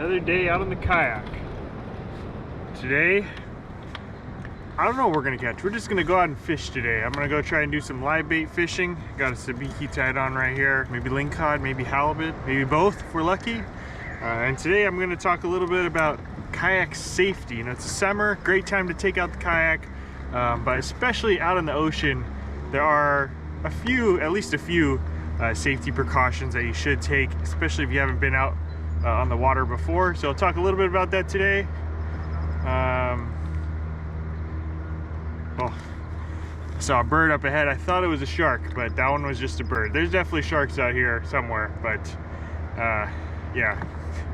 Another day out on the kayak. Today, I don't know what we're gonna catch. We're just gonna go out and fish today. I'm gonna go try and do some live bait fishing. Got a sabiki tied on right here. Maybe lingcod, maybe halibut, maybe both if we're lucky. And today I'm gonna talk a little bit about kayak safety. You know, it's summer, great time to take out the kayak, but especially out in the ocean, there are at least a few safety precautions that you should take, especially if you haven't been out on the water before. So I'll talk a little bit about that today. Oh, I saw a bird up ahead. I thought it was a shark, but that one was just a bird. There's definitely sharks out here somewhere, but yeah.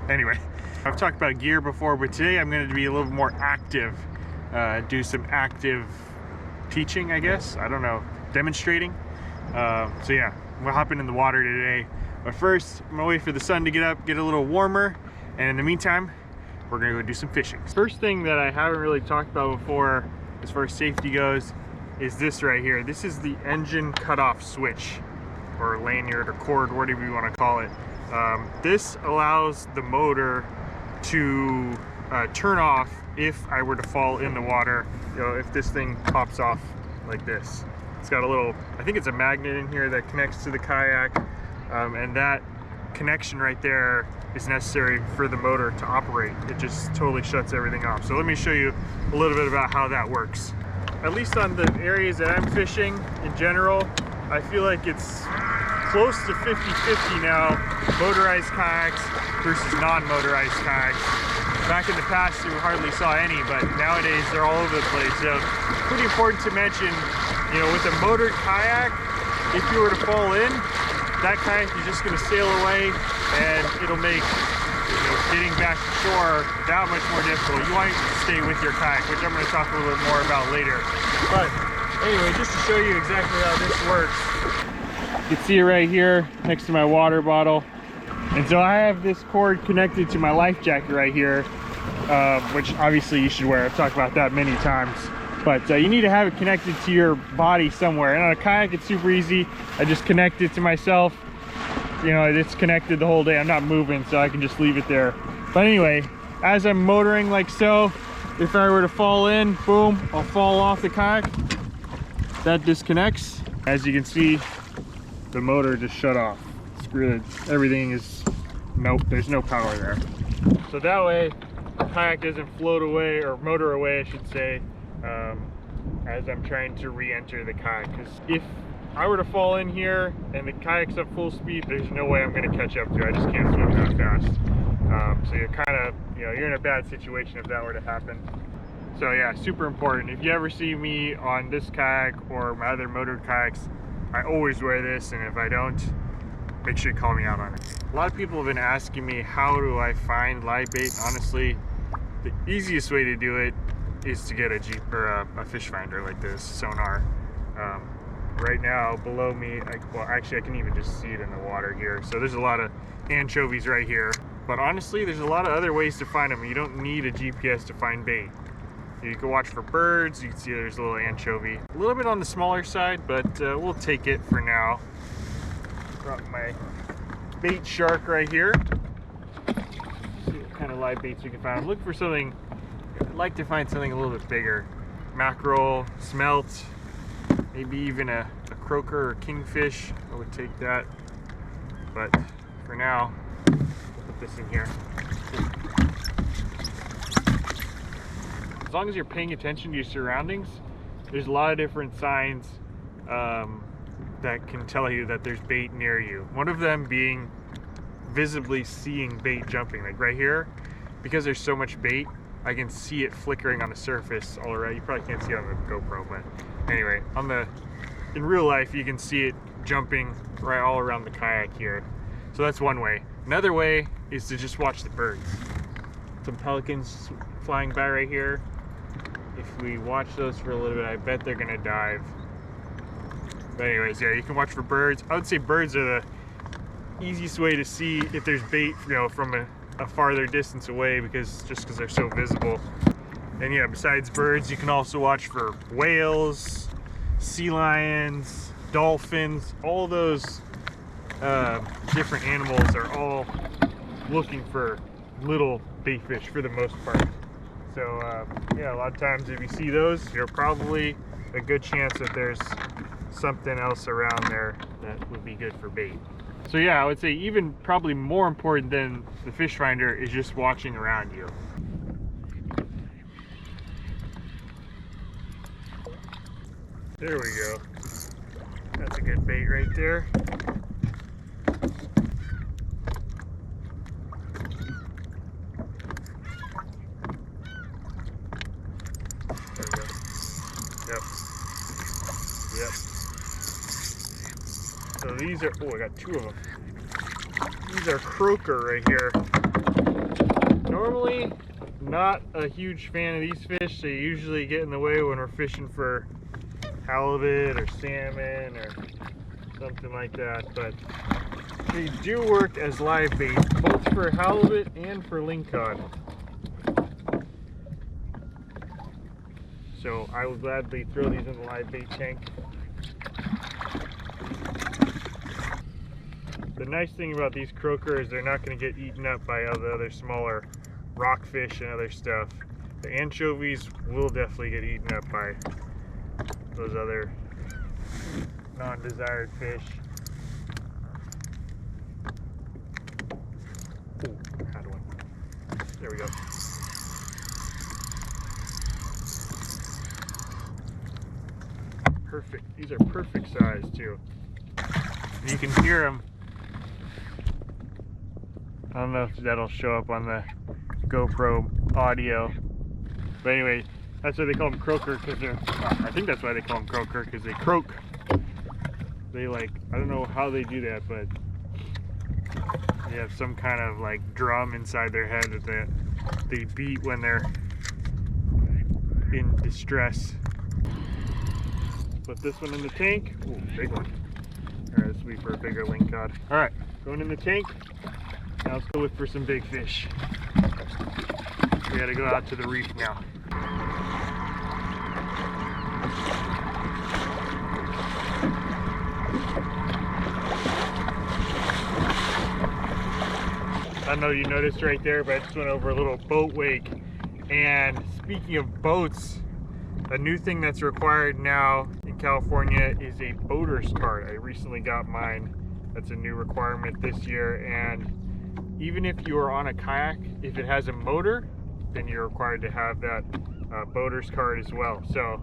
Anyway, I've talked about gear before, but today I'm going to be a little more active, do some active teaching, I guess. I don't know, demonstrating. So yeah, we're hopping in the water today. But first, I'm gonna wait for the sun to get up, get a little warmer, and in the meantime, we're gonna go do some fishing. First thing that I haven't really talked about before, as far as safety goes, is this right here. This is the engine cutoff switch, or lanyard, or cord, whatever you want to call it. This allows the motor to turn off if I were to fall in the water. You know, if this thing pops off like this. It's got a little, I think it's a magnet in here that connects to the kayak. And that connection right there is necessary for the motor to operate. It just totally shuts everything off. So let me show you a little bit about how that works. At least on the areas that I'm fishing in general, I feel like it's close to 50-50 now, motorized kayaks versus non-motorized kayaks. Back in the past, you hardly saw any, but nowadays they're all over the place. So pretty important to mention, you know, with a motored kayak, if you were to fall in, that kayak is just going to sail away, and it'll make, you know, getting back to shore that much more difficult. You want to stay with your kayak, which I'm going to talk a little bit more about later. But anyway, just to show you exactly how this works, you can see it right here next to my water bottle. And so I have this cord connected to my life jacket right here, which obviously you should wear. I've talked about that many times. But you need to have it connected to your body somewhere. And on a kayak, it's super easy. I just connect it to myself. You know, it's connected the whole day. I'm not moving, so I can just leave it there. But anyway, as I'm motoring like so, if I were to fall in, boom, I'll fall off the kayak. That disconnects. As you can see, the motor just shut off. Screw it. Everything is, nope, there's no power there. So that way, the kayak doesn't float away, or motor away, I should say, as I'm trying to re-enter the kayak. Because if I were to fall in here and the kayak's at full speed, there's no way I'm going to catch up to it. I just can't swim that fast. So you're kind of, you know, you're in a bad situation if that were to happen. So yeah, super important. If you ever see me on this kayak or my other motored kayaks, I always wear this, and if I don't, make sure you call me out on it. A lot of people have been asking me, how do I find live bait? Honestly, the easiest way to do it is to get a Jeep or a fish finder like this, sonar. Right now below me, well actually I can even just see it in the water here. So there's a lot of anchovies right here. But honestly, there's a lot of other ways to find them. You don't need a GPS to find bait. You can watch for birds. You can see there's a little anchovy. A little bit on the smaller side, but we'll take it for now. Got my bait shark right here. See what kind of live baits we can find. I'm looking for something, I'd like to find something a little bit bigger. Mackerel, smelt, maybe even a croaker or kingfish. I would take that. But for now, we'll put this in here. As long as you're paying attention to your surroundings, there's a lot of different signs that can tell you that there's bait near you. One of them being visibly seeing bait jumping, like right here. Because there's so much bait, I can see it flickering on the surface all around. You probably can't see it on the GoPro, but anyway, in real life, you can see it jumping right all around the kayak here. So that's one way. Another way is to just watch the birds. Some pelicans flying by right here. If we watch those for a little bit, I bet they're gonna dive. But anyways, yeah, you can watch for birds. I would say birds are the easiest way to see if there's bait, you know, from a farther distance away, because they're so visible. And yeah, besides birds, you can also watch for whales, sea lions, dolphins. All those different animals are all looking for little bait fish for the most part. So yeah, a lot of times if you see those, you're probably a good chance that there's something else around there that would be good for bait. So yeah, I would say even probably more important than the fish finder is just watching around you. There we go. That's a good bait right there. There we go. Yep. Yep. So these are, oh, I got two of them. These are croaker right here. Normally, not a huge fan of these fish. They usually get in the way when we're fishing for halibut or salmon or something like that, but they do work as live bait, both for halibut and for lingcod. So I will gladly throw these in the live bait tank. The nice thing about these croaker is they're not going to get eaten up by all the other smaller rockfish and other stuff. The anchovies will definitely get eaten up by those other non-desired fish. Ooh, had one. There we go. Perfect. These are perfect size too. You can hear them. I don't know if that'll show up on the GoPro audio, but anyway, that's why they call them croaker, because they're, I think that's why they call them croaker, because they croak. They like, I don't know how they do that, but they have some kind of like drum inside their head that they beat when they're in distress. Put this one in the tank. Ooh, big one. Alright, this will be for a bigger lingcod. Alright, going in the tank. Now let's go look for some big fish. We gotta go out to the reef now. I don't know if you noticed right there, but I just went over a little boat wake. And speaking of boats, a new thing that's required now in California is a boater's card. I recently got mine. That's a new requirement this year. And even if you are on a kayak, if it has a motor, then you're required to have that boater's card as well. So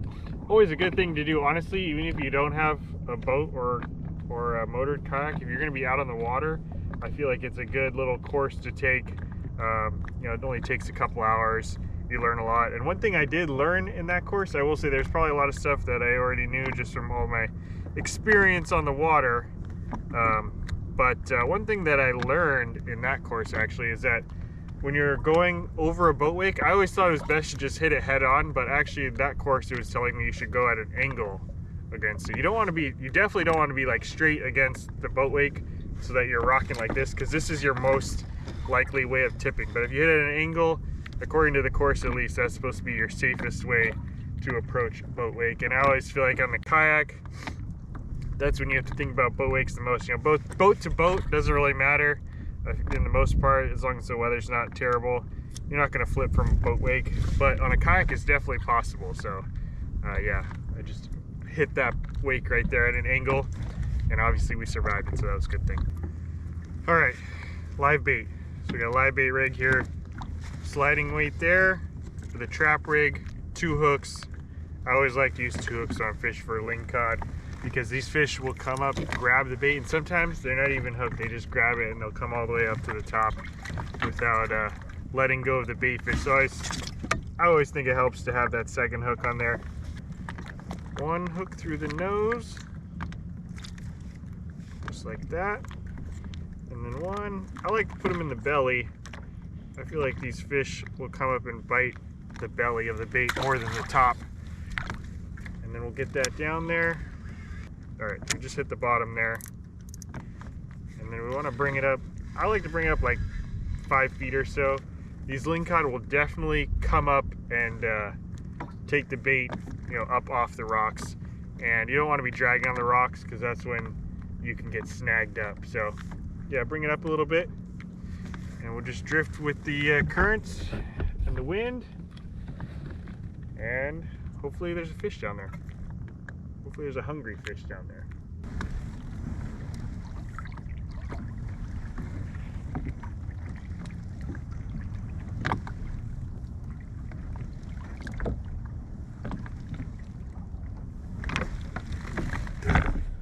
always a good thing to do, honestly, even if you don't have a boat or a motored kayak. If you're going to be out on the water, I feel like it's a good little course to take. You know, it only takes a couple hours. You learn a lot. And one thing I did learn in that course, I will say there's probably a lot of stuff that I already knew just from all my experience on the water. But one thing that I learned in that course actually is that when you're going over a boat wake, I always thought it was best to just hit it head on, but actually in that course it was telling me you should go at an angle against it. You definitely don't want to be like straight against the boat wake so that you're rocking like this, because this is your most likely way of tipping. But if you hit it at an angle, according to the course at least, that's supposed to be your safest way to approach a boat wake. And I always feel like on the kayak, that's when you have to think about boat wakes the most. You know, both boat to boat doesn't really matter in the most part, as long as the weather's not terrible. You're not going to flip from a boat wake, but on a kayak it's definitely possible. So yeah, I just hit that wake right there at an angle, and obviously we survived it, so that was a good thing. All right, live bait. So we got a live bait rig here, sliding weight there for the trap rig, 2 hooks. I always like to use 2 hooks on fish for lingcod, because these fish will come up, grab the bait, and sometimes they're not even hooked. They just grab it and they'll come all the way up to the top without letting go of the bait fish. So I always think it helps to have that second hook on there. 1 hook through the nose, just like that. And then 1, I like to put them in the belly. I feel like these fish will come up and bite the belly of the bait more than the top. And then we'll get that down there. All right, we just hit the bottom there. And then we want to bring it up. I like to bring it up like 5 feet or so. These lingcod will definitely come up and take the bait, you know, up off the rocks. And you don't want to be dragging on the rocks, because that's when you can get snagged up. So yeah, bring it up a little bit. And we'll just drift with the currents and the wind, and hopefully there's a fish down there. Hopefully there's a hungry fish down there.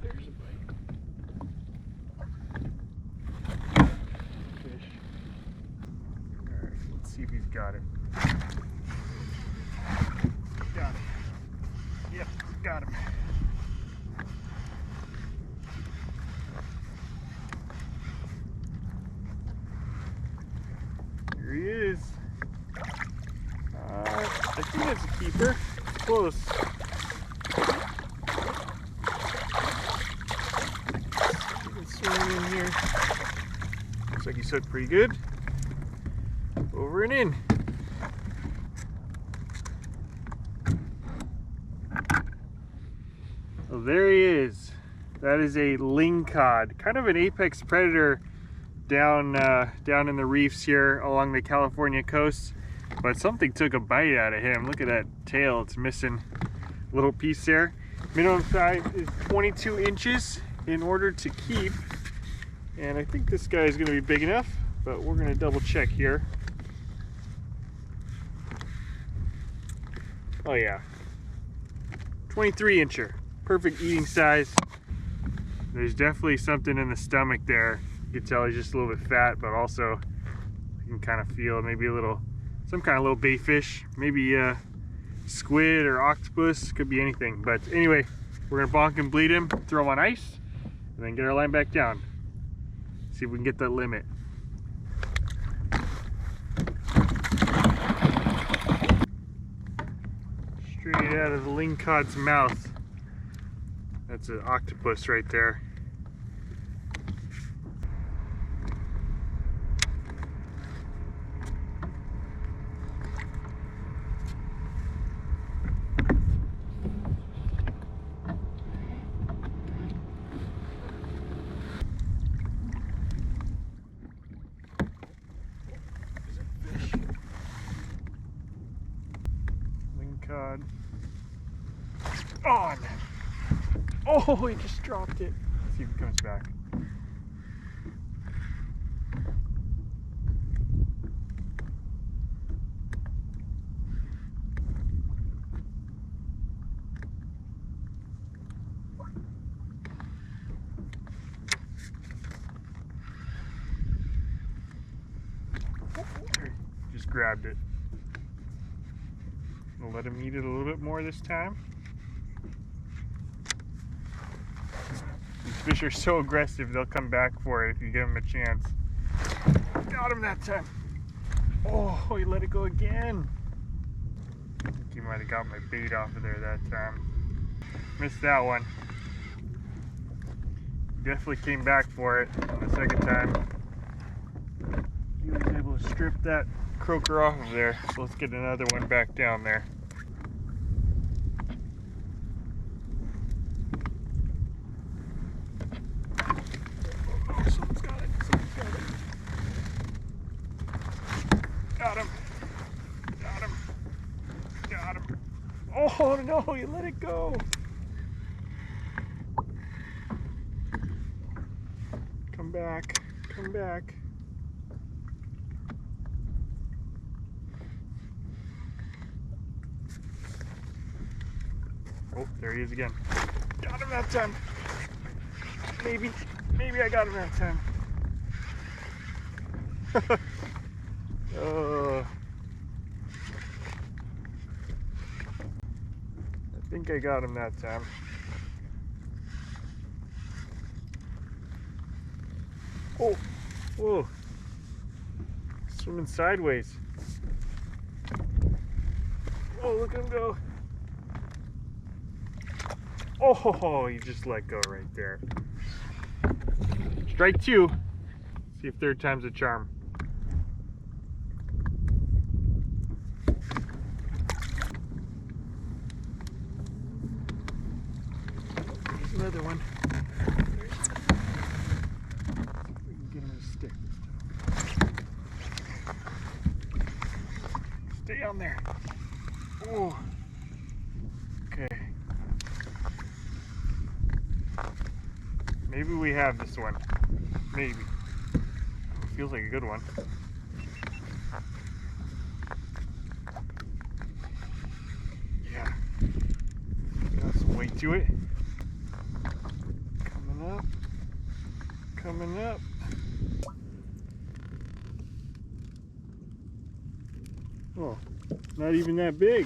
There's a bite. Fish. Alright, let's see if he's got it. Got him. Yep, got him. Here he is. I think that's a keeper. Close. You can swim in here. Looks like he's hooked pretty good. Over and in. Well, there he is. That is a Lingcod, kind of an apex predator down in the reefs here along the California coast. But something took a bite out of him. Look at that tail, it's missing a little piece there. Minimum size is 22 inches in order to keep. And I think this guy is going to be big enough, but we're going to double check here. Oh yeah, 23 incher. Perfect eating size. There's definitely something in the stomach there. You can tell he's just a little bit fat, but also you can kind of feel maybe a little, some kind of little bait fish, maybe squid or octopus, could be anything. But anyway, we're gonna bonk and bleed him, throw him on ice, and then get our line back down. See if we can get that limit. Straight out of the Lingcod's mouth. That's an octopus right there. There's a fish. Lingcod. On! Oh, he just dropped it. Let's see if he comes back. Just grabbed it. I'll let him eat it a little bit more this time. These fish are so aggressive, they'll come back for it if you give them a chance. Got him that time. Oh, he let it go again. I think he might have got my bait off of there that time. Missed that one. Definitely came back for it on the second time. He was able to strip that croaker off of there. So let's get another one back down there. Someone's got it. Someone's got it. Got him. Got him. Got him. Oh no, you let it go. Come back. Come back. Oh, there he is again. Got him that time. Maybe I got him that time. I think I got him that time. Oh, whoa. Swimming sideways. Oh, look at him go. Oh, he just let go right there. Strike two. See if third time's a charm. There's another one. See if we can get him to stick this time. Stay on there. Oh. Okay. Maybe we have this one. Maybe. Feels like a good one. Yeah. Got some weight to it. Coming up. Coming up. Oh, not even that big.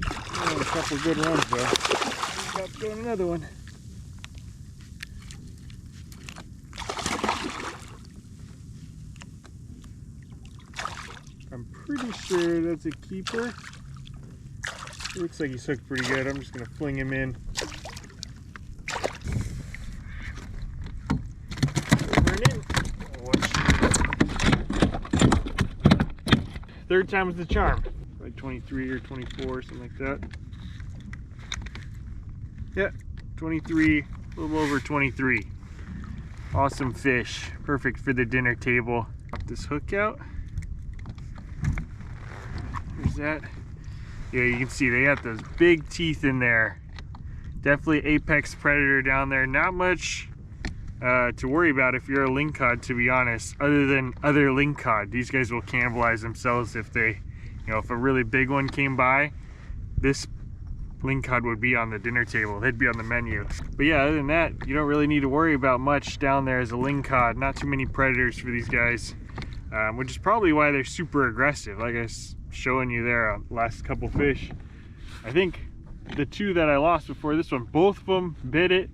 Oh, a couple good runs though. Got throwing another one. I'm pretty sure that's a keeper. Looks like he's hooked pretty good. I'm just gonna fling him in. Third time was the charm. Like 23 or 24, something like that. Yeah, 23, a little over 23. Awesome fish, perfect for the dinner table. Pop this hook out. There's that. Yeah, you can see they got those big teeth in there. Definitely apex predator down there. Not much to worry about if you're a Lingcod, to be honest, other than other Lingcod. These guys will cannibalize themselves if they, if a really big one came by. This Lingcod would be on the dinner table. They'd be on the menu. But yeah, other than that, you don't really need to worry about much down there as a Lingcod. Not too many predators for these guys, which is probably why they're super aggressive. Like I was showing you there, last couple fish. I think the two that I lost before this one, both of them bit it,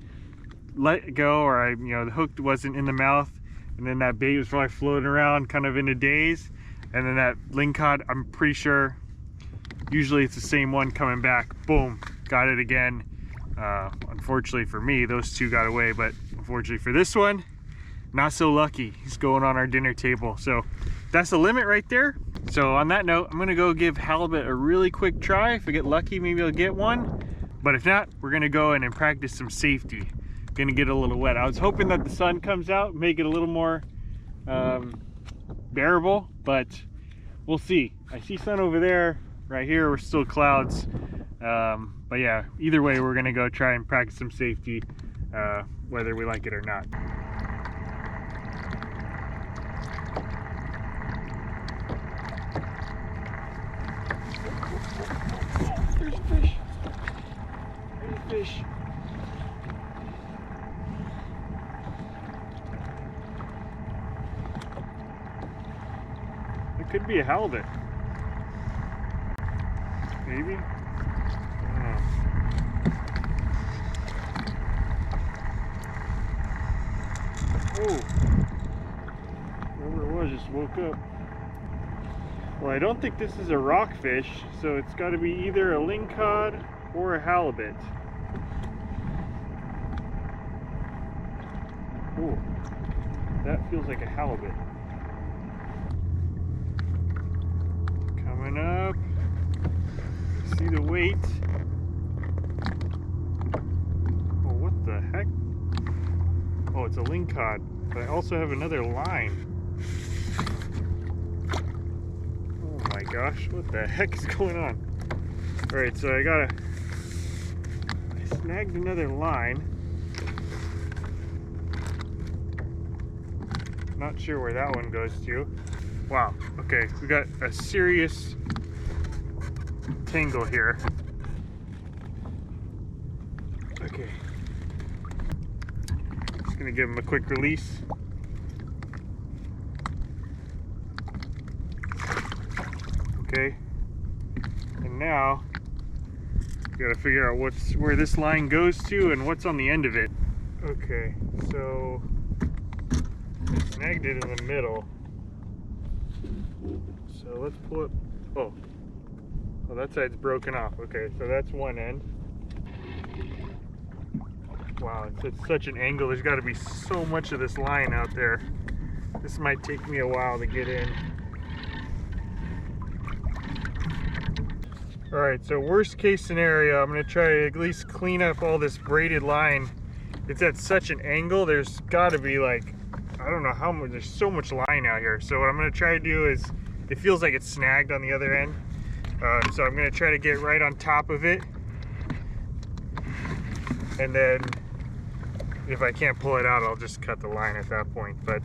let it go, or the hook wasn't in the mouth, and then that bait was probably floating around kind of in a daze, and then that Lingcod, I'm pretty sure, usually it's the same one coming back, boom, got it again. Unfortunately for me, those two got away, but unfortunately for this one, not so lucky. He's going on our dinner table. So that's the limit right there. So on that note, I'm gonna go give halibut a really quick try. If I get lucky, maybe I'll get one, but if not, we're gonna go in and practice some safety. Gonna get a little wet. I was hoping that the sun comes out, make it a little more bearable, but we'll see. I see sun over there. Right here we're still clouds, but yeah, either way we're gonna go try and practice some safety, whether we like it or not. There's a fish. There's a fish. It could be a halibut. Maybe? Oh, whoever it was just woke up. Well, I don't think this is a rockfish, so it's got to be either a Lingcod or a halibut. Oh, that feels like a halibut. Coming up. See the weight. Oh, what the heck? Oh, it's a Lingcod, but I also have another line. Oh my gosh, what the heck is going on? Alright, so I snagged another line. Not sure where that one goes to. Wow, okay, we got a serious tangle here. Okay. Just gonna give him a quick release. Okay. And now we gotta figure out where this line goes to and what's on the end of it. Okay, so I snagged it in the middle. So let's pull it. Oh, that side's broken off. Okay, so that's one end. Wow, it's at such an angle. There's got to be so much of this line out there. This might take me a while to get in. All right, so worst case scenario, I'm gonna try to at least clean up all this braided line. It's at such an angle, there's got to be like, I don't know how much, there's so much line out here. So what I'm gonna try to do is it feels like it's snagged on the other end. So I'm gonna try to get right on top of it, and then if I can't pull it out, I'll just cut the line at that point. But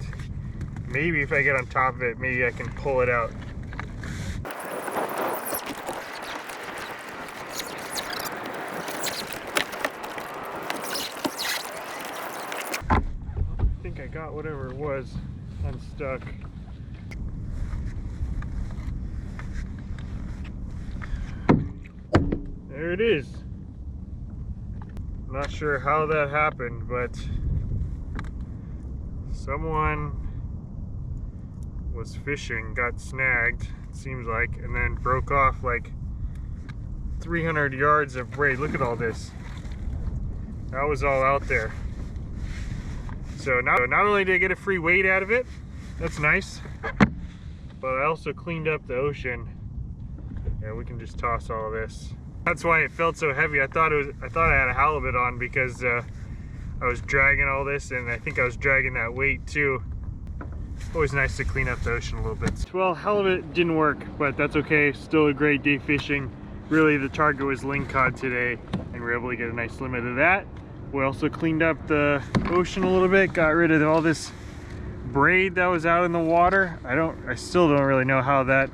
maybe if I get on top of it, maybe I can pull it out. I think I got whatever it was unstuck. There it is. Not sure how that happened, but someone was fishing, got snagged, it seems like, and then broke off like 300 yards of braid. Look at all this. That was all out there. So not only did I get a free weight out of it, that's nice, but I also cleaned up the ocean. Yeah, we can just toss all of this. That's why it felt so heavy. I thought I had a halibut on because I was dragging all this, and I think I was dragging that weight too. Always nice to clean up the ocean a little bit. Well, halibut didn't work, but that's okay. Still a great day fishing. Really, the target was Lingcod today, and we were able to get a nice limit of that. We also cleaned up the ocean a little bit, got rid of all this braid that was out in the water. I still don't really know how that,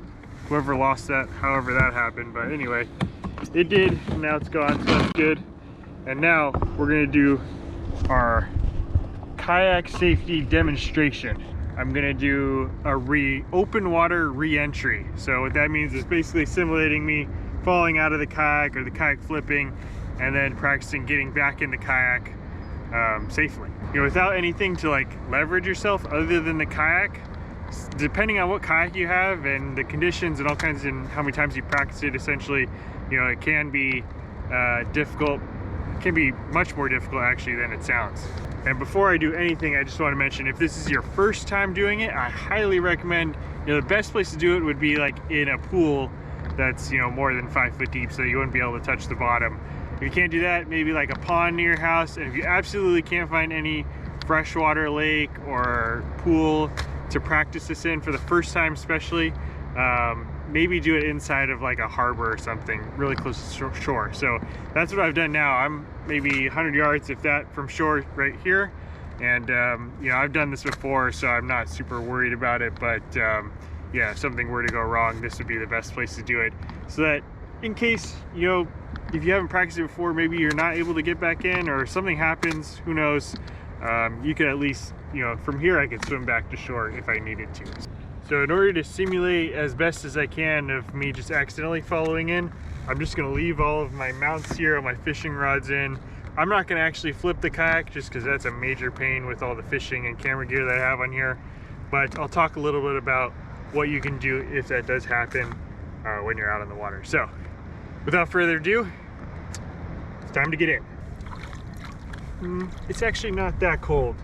whoever lost that, however that happened, but anyway, it did. Now it's gone, so that's good. And now we're gonna do our kayak safety demonstration. I'm gonna do a open water re-entry. So what that means is basically simulating me falling out of the kayak or the kayak flipping, and then practicing getting back in the kayak safely. You know, without anything to like leverage yourself other than the kayak. Depending on what kayak you have and the conditions and all kinds, and how many times you practice it, essentially, you know, it can be difficult. It can be much more difficult actually than it sounds. And before I do anything, I just want to mention, if this is your first time doing it, I highly recommend, you know, the best place to do it would be like in a pool that's, you know, more than 5 foot deep, so you wouldn't be able to touch the bottom. If you can't do that, maybe like a pond near your house. And if you absolutely can't find any freshwater lake or pool to practice this in for the first time especially, maybe do it inside of like a harbor or something really close to shore. So that's what I've done now. I'm maybe 100 yards, if that, from shore right here. And you know, I've done this before, so I'm not super worried about it, but yeah, if something were to go wrong, this would be the best place to do it, so that in case, you know, if you haven't practiced it before, maybe you're not able to get back in or something happens, who knows, you could at least, you know, from here I could swim back to shore if I needed to. So in order to simulate as best as I can of me just accidentally following in, I'm just going to leave all of my mounts here, all my fishing rods in. I'm not going to actually flip the kayak just because that's a major pain with all the fishing and camera gear that I have on here, but I'll talk a little bit about what you can do if that does happen when you're out on the water. So without further ado, it's time to get in. It's actually not that cold.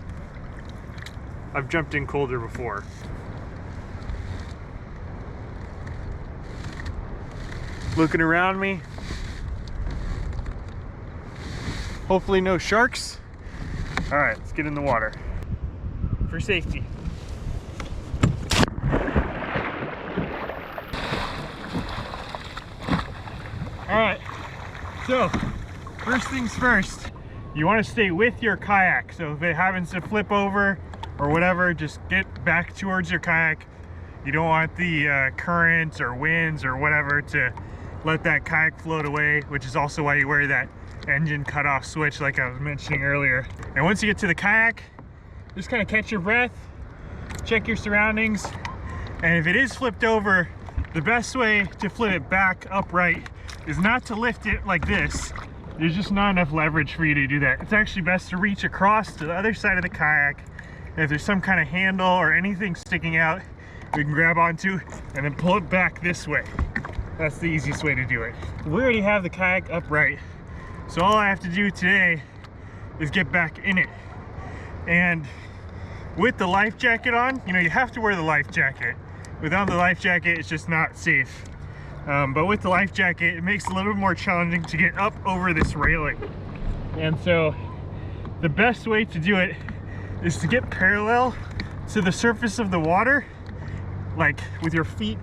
I've jumped in colder before. Looking around me. Hopefully no sharks. All right, let's get in the water for safety. All right, so first things first, you want to stay with your kayak. So if it happens to flip over or whatever, just get back towards your kayak. You don't want the currents or winds or whatever to let that kayak float away, which is also why you wear that engine cutoff switch like I was mentioning earlier. And once you get to the kayak, just kind of catch your breath, check your surroundings, and if it is flipped over, the best way to flip it back upright is not to lift it like this. There's just not enough leverage for you to do that. It's actually best to reach across to the other side of the kayak, and if there's some kind of handle or anything sticking out, we can grab onto and then pull it back this way. That's the easiest way to do it. We already have the kayak upright, so all I have to do today is get back in it. And with the life jacket on, you know, you have to wear the life jacket. Without the life jacket, it's just not safe. But with the life jacket, it makes it a little bit more challenging to get up over this railing. And so the best way to do it is to get parallel to the surface of the water, like with your feet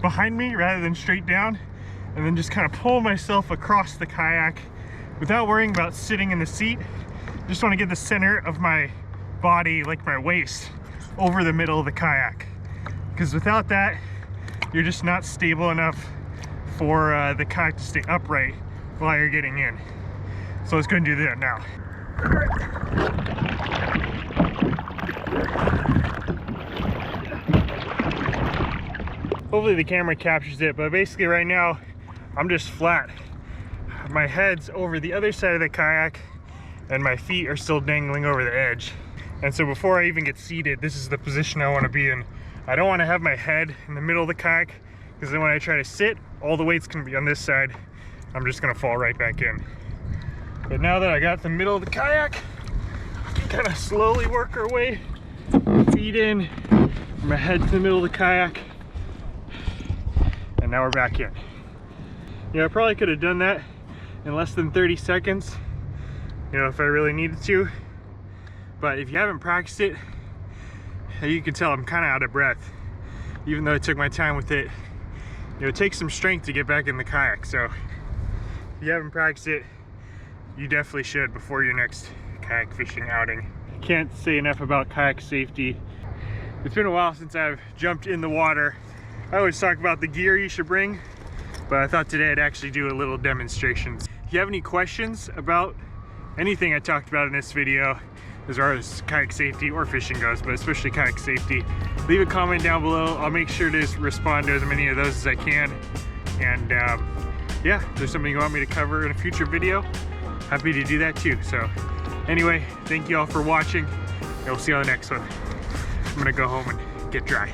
behind me rather than straight down, and then just kind of pull myself across the kayak without worrying about sitting in the seat. Just want to get the center of my body, like my waist, over the middle of the kayak, because without that you're just not stable enough for the kayak to stay upright while you're getting in. So let's go and do that now. Hopefully the camera captures it, but basically right now I'm just flat. My head's over the other side of the kayak and my feet are still dangling over the edge. And so before I even get seated, this is the position I want to be in. I don't want to have my head in the middle of the kayak, because then when I try to sit, all the weight's going to be on this side. I'm just going to fall right back in. But now that I got the middle of the kayak, I can kind of slowly work our way, feet in, my head to the middle of the kayak, and now we're back in. Yeah, I probably could have done that in less than 30 seconds, you know, if I really needed to. But if you haven't practiced it, you can tell I'm kind of out of breath, even though I took my time with it. You know, it takes some strength to get back in the kayak, so if you haven't practiced it, you definitely should before your next kayak fishing outing. Can't say enough about kayak safety. It's been a while since I've jumped in the water. I always talk about the gear you should bring, but I thought today I'd actually do a little demonstration. If you have any questions about anything I talked about in this video, as far as kayak safety or fishing goes, but especially kayak safety, leave a comment down below. I'll make sure to respond to as many of those as I can. And yeah, if there's something you want me to cover in a future video, happy to do that too. So anyway, thank you all for watching, and we'll see you on the next one. I'm gonna go home and get dry.